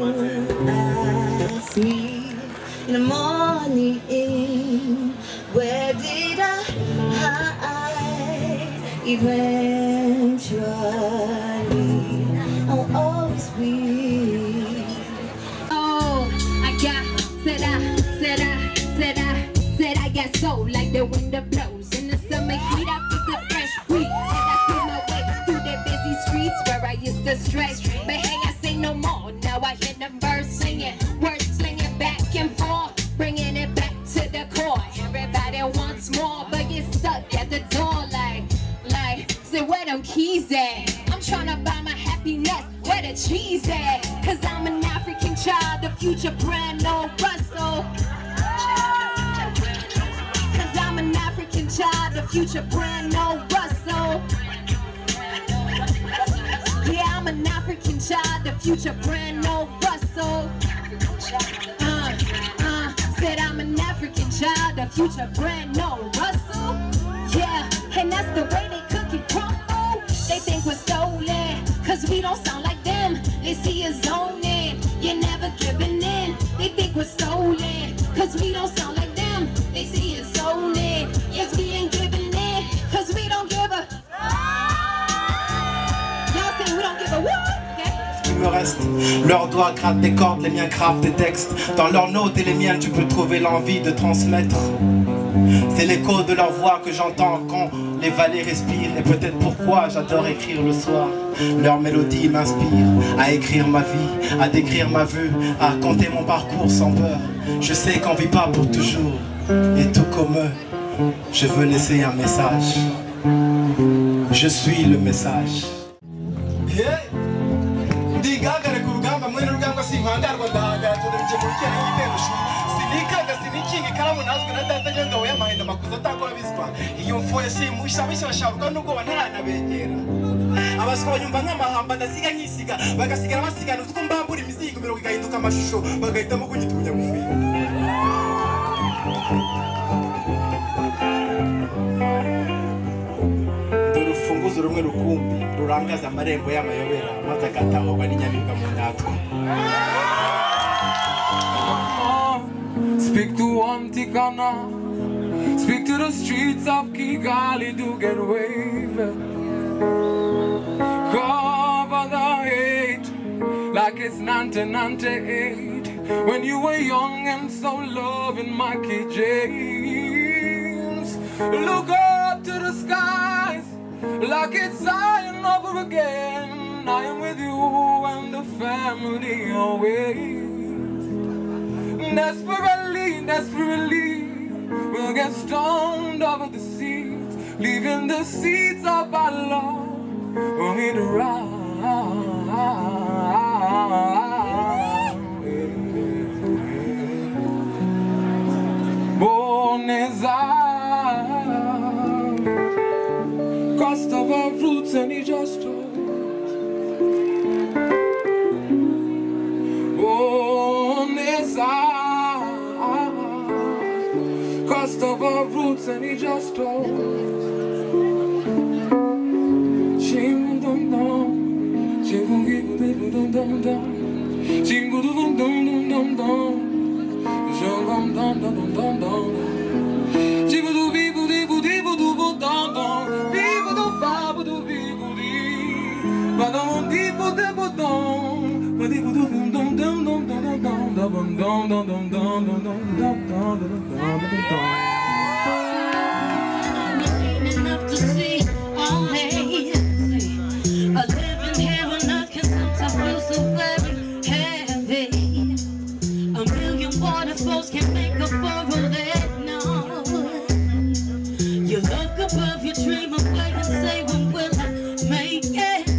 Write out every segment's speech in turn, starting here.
ask me in the morning, where did I hide? Eventually I'll always be. Oh, said I got soul like the wind that blows in the summer heat. I feel the fresh breeze. Said I feel my way through the busy streets where I used to stray. But hey, I say no more. Now I hear them birds singing, words slinging back and forth, bringing it back to the core. Everybody wants more, but get stuck at the door like, say where them keys at? I'm trying to buy my happiness, where the cheese at? Cause I'm an African child, the future brand no Russell. Cause I'm an African child, the future brand no Russell. Yeah, I'm an African child, the future brand no Russell. Said I'm an African child, the future brand no Russell. Yeah, and that's the way they cook it crumble. They think we're stolen, cause we don't sound like them. They see us zoning, you're never giving in. They think we're stolen, cause we don't sound like them. They see us zoning, yes we ain't giving in, cause we don't give a. Y'all say we don't give a what? Me reste. Leurs doigts grattent des cordes, les miens gravent des textes. Dans leurs notes et les miennes, tu peux trouver l'envie de transmettre. C'est l'écho de leur voix que j'entends quand les vallées respirent. Et peut-être pourquoi j'adore écrire le soir. Leur mélodie m'inspire à écrire ma vie, à décrire ma vue, à raconter mon parcours sans peur. Je sais qu'on vit pas pour toujours. Et tout comme eux, je veux laisser un message. Je suis le message. Ndigagare ku rugamba mwe n'urugamba simpangarwa ndahagara turabije mu kera y'igitero sinikaga sinikinga ikaramu nazwe na data nyangabo y'amahenda makuza atakora biswa iyo mfuye simusha bisha bashabuka nuko bantaranabegera abaswa nyumva nk'amahamba ndasiga nkisiga bagasigara basigana utwo mbambura imizigo mirongo igahinduka amashusho bagahitamo kunyitunya mufuye urufunguzo rumwe rukumbi rurangaza amarembo y'amayobera maze agatahurwa n'inyamibwa mu natwe. Speak to Antigona, speak to the streets of Kigali to get waved. Cover the hate like it's 1998 when you were young and so loving Mikey James. Look up to the skies like it's Zion over again. I am with you and the family always. Desperately, desperately, we'll get stoned over the seeds, leaving the seeds of our love for me to ride. Boneza, cost of our roots and he just told. Boneza, cost of our roots and he just told. Chim dum dum, chim dum dum dum dum, chim dum dum dum dum dum, chim dum dum dum dum dum, chim dum bibu dibu dibu dibu dum dum, bibu dum babu dum bibu di, badum dibu dibu dum, dibu dum dum dum dum dum dum dum dum dum dum dum dum dum dum dum. Enough to see all day. A living here on earth can sometimes feel so very heavy. A million waterfalls can make a furrow that no. You look above your dream of wait and say, when will I make it?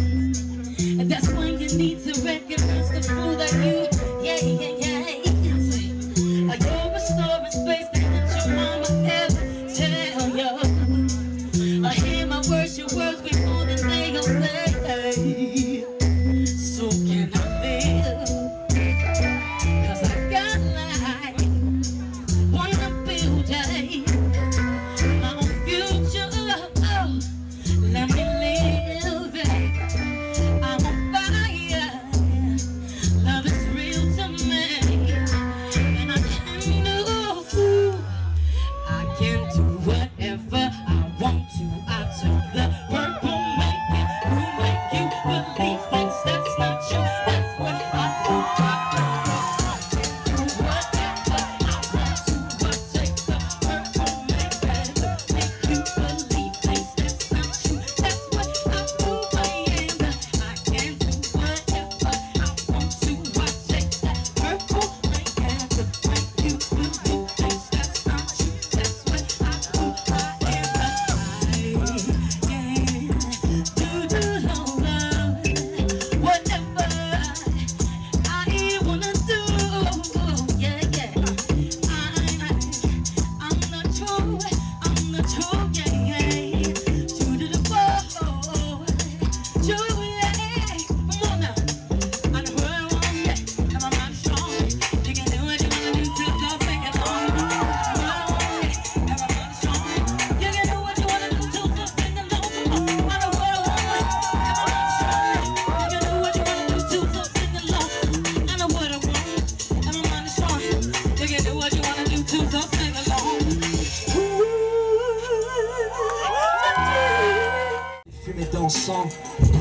And that's when you need to recognize the fool that you, yeah. You're restoring space that your mama ever tell you. I hear my words, your words.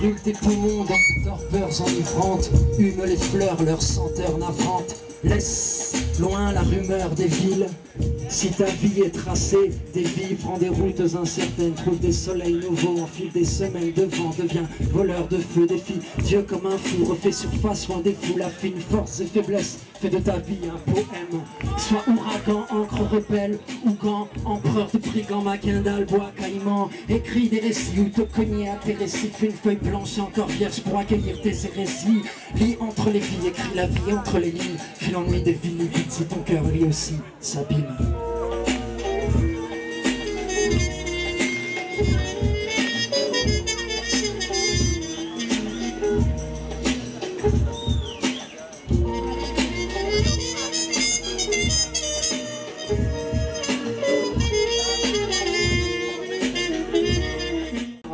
brûle tes poumons dans torpeurs enivrantes. Hume les fleurs, leur senteur navrante. Laisse loin la rumeur des villes. Si ta vie est tracée, dévie, prends des routes incertaines, trouve des soleils nouveaux, enfile des semaines de vent, deviens voleur de feu, défie Dieu comme un fou, refais surface, loin des fous, la fine force et faiblesse, fais de ta vie un poème. Sois ouragan, encre rebelle, ou quand empereur de brigands, maquindal, bois, caïman, écris des récits ou te cogner à tes récifs, une feuille blanche encore vierge pour accueillir tes hérésies. Lis entre les vies, écris la vie entre les lignes, file l'ennui des villes vides si ton cœur lui aussi s'abîme.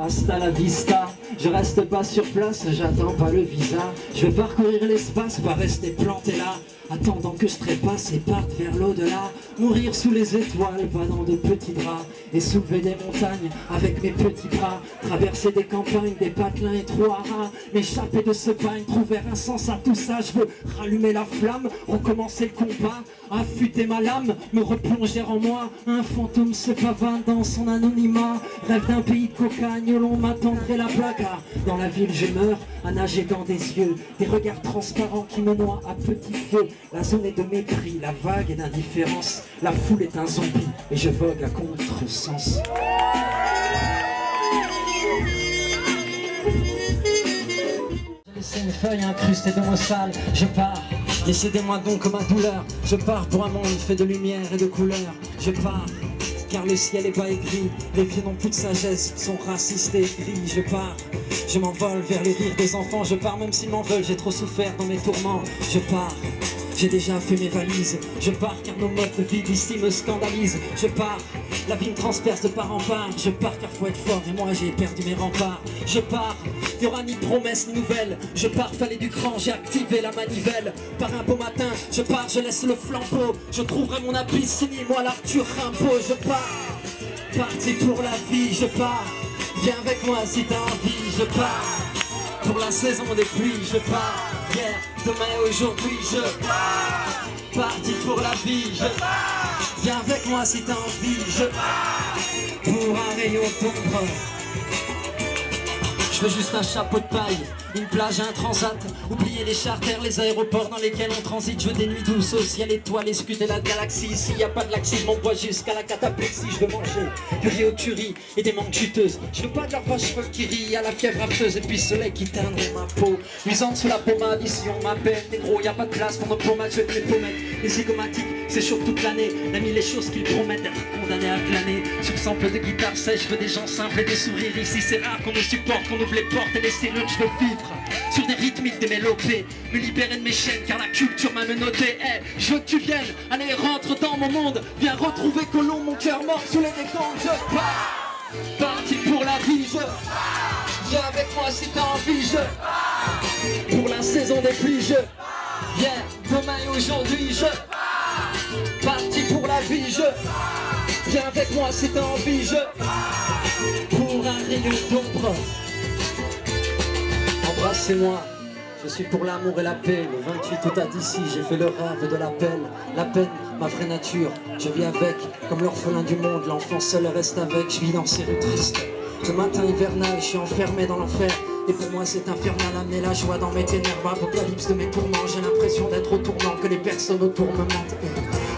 Hasta la vista, je reste pas sur place, j'attends pas le visa. Je vais parcourir l'espace, pas rester planté là, attendant que je trépasse et parte vers l'au-delà. Mourir sous les étoiles, pas dans de petits draps, et soulever des montagnes avec mes petits bras. Traverser des campagnes, des patelins et trous à rats, m'échapper de ce bagne, trouver un sens à tout ça. Je veux rallumer la flamme, recommencer le combat, affûter ma lame, me replonger en moi. Un fantôme se pavane dans son anonymat, rêve d'un pays de cocagne où l'on m'attendrait la placa. Dans la ville je meurs, à nager dans des yeux, des regards transparents qui me noient à petit feu. La zone est de mépris, la vague est d'indifférence, la foule est un zombie et je vogue à contresens. Laissez une feuille incrustée de mots sales, je pars, laissez-moi donc ma douleur. Je pars pour un monde fait de lumière et de couleurs. Je pars, car le ciel est bas et gris, les vieux n'ont plus de sagesse, ils sont racistes et gris. Je pars, je m'envole vers les rires des enfants. Je pars même s'ils m'en veulent, j'ai trop souffert dans mes tourments. Je pars, j'ai déjà fait mes valises. Je pars car nos modes de vie d'ici me scandalisent. Je pars, la vie me transperce de part en part. Je pars car faut être fort et moi j'ai perdu mes remparts. Je pars, y aura ni promesse ni nouvelle. Je pars, fallait du cran, j'ai activé la manivelle. Par un beau matin, je pars, je laisse le flambeau. Je trouverai mon Abyssinie, moi l'Arthur Rimbaud. Je pars, parti pour la vie, je pars. Viens avec moi si t'as envie, je pars. Pour la saison des pluies, je pars. Hier, demain et aujourd'hui, je pars. Parti pour la vie, je pars. Viens avec moi si t'as envie, je pars. Pour un rayon d'ombre. Je veux juste un chapeau de paille, une plage, un transat. Oublier les charters, les aéroports dans lesquels on transite. Je veux des nuits douces au ciel étoilé, scruter la galaxie. S'il n'y a pas de laxisme, on boit jusqu'à la cataplexie. Je veux manger du riz au curry et des mangues juteuses. Je veux pas de leur vache folle qui rit à la fièvre affreuse. Et puis le soleil qui teindrait ma peau, luisante sous la pommade. Ici on m'appelle négro, y a pas de place pour nos pommades. Je vais te les pommettes, les zygomatiques, c'est chaud toute l'année. On a mis les choses qu'ils promettent d'être condamnés à glaner. Sur sample de guitare sèche, je veux des gens simples et des sourires. Ici c'est rare qu'on nous supporte, qu'on ouvre les portes et les serrures. Je veux vivre sur des rythmiques, des mélopées, me libérer de mes chaînes car la culture m'a menotté. Hey, je veux que tu viennes, allez rentre dans mon monde. Viens retrouver Colomb, mon cœur mort sous les décombres. Je pars, parti pour la vie, je pars. Viens avec moi si t'as envie, je pars. Pour la saison des pluies, je pars. Hier, demain et aujourd'hui, je pars. Parti pour la vie, je pars. Viens avec moi si t'as envie, je pars. Pour un rayon d'ombre. Embrassez-moi, je suis pour l'amour et la paix. Le 28 août à d'ici, j'ai fait le rêve de l'appel. La peine, ma vraie nature, je vis avec. Comme l'orphelin du monde, l'enfant seul reste avec. Je vis dans ces rues tristes. Le matin hivernal, je suis enfermé dans l'enfer. Et pour moi c'est infernal, amener la joie dans mes ténèbres. Apocalypse de mes tourments, j'ai l'impression d'être au tournant, que les personnes autour me mentent.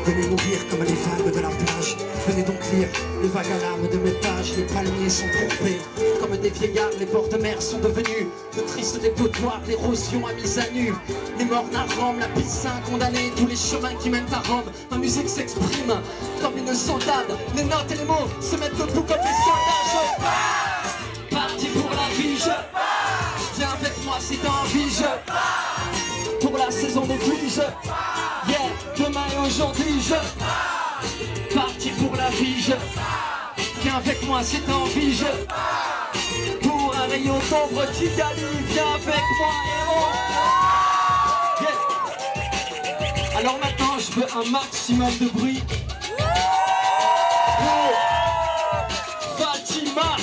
Venez mourir comme les vagues de la plage. Venez donc lire les vagues à l'âme de mes pages. Les palmiers sont trompés comme des vieillards. Les bords de mer sont devenus de tristes dépotoirs. L'érosion a mis à nu les morts d'un Rome, la piscine condamnée, tous les chemins qui mènent à Rome. Ma musique s'exprime comme une soldade. Les notes et les mots se mettent debout comme des soldats. Je pars, parti pour la vie, je pars. Viens avec moi si t'as envie, je pars. Pour la saison des pluies, je pars. Hier, demain et aujourd'hui, je pars. Parti pour la vie, je pars. Viens avec moi si t'as envie, je pars. Pour un rayon d'ombre qui gagne, viens avec moi et on... Yeah. Alors maintenant, je veux un maximum de bruit pour Fatima.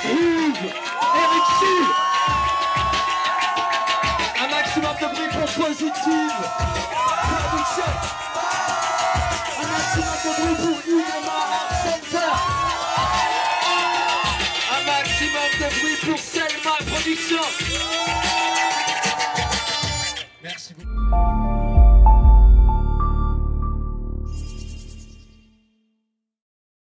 Groove, Eric Sul. Un maximum de bruit pour Positive Production. Un maximum de bruit pour Inema Art Center. Un maximum de bruit pour Selma Production. Merci beaucoup.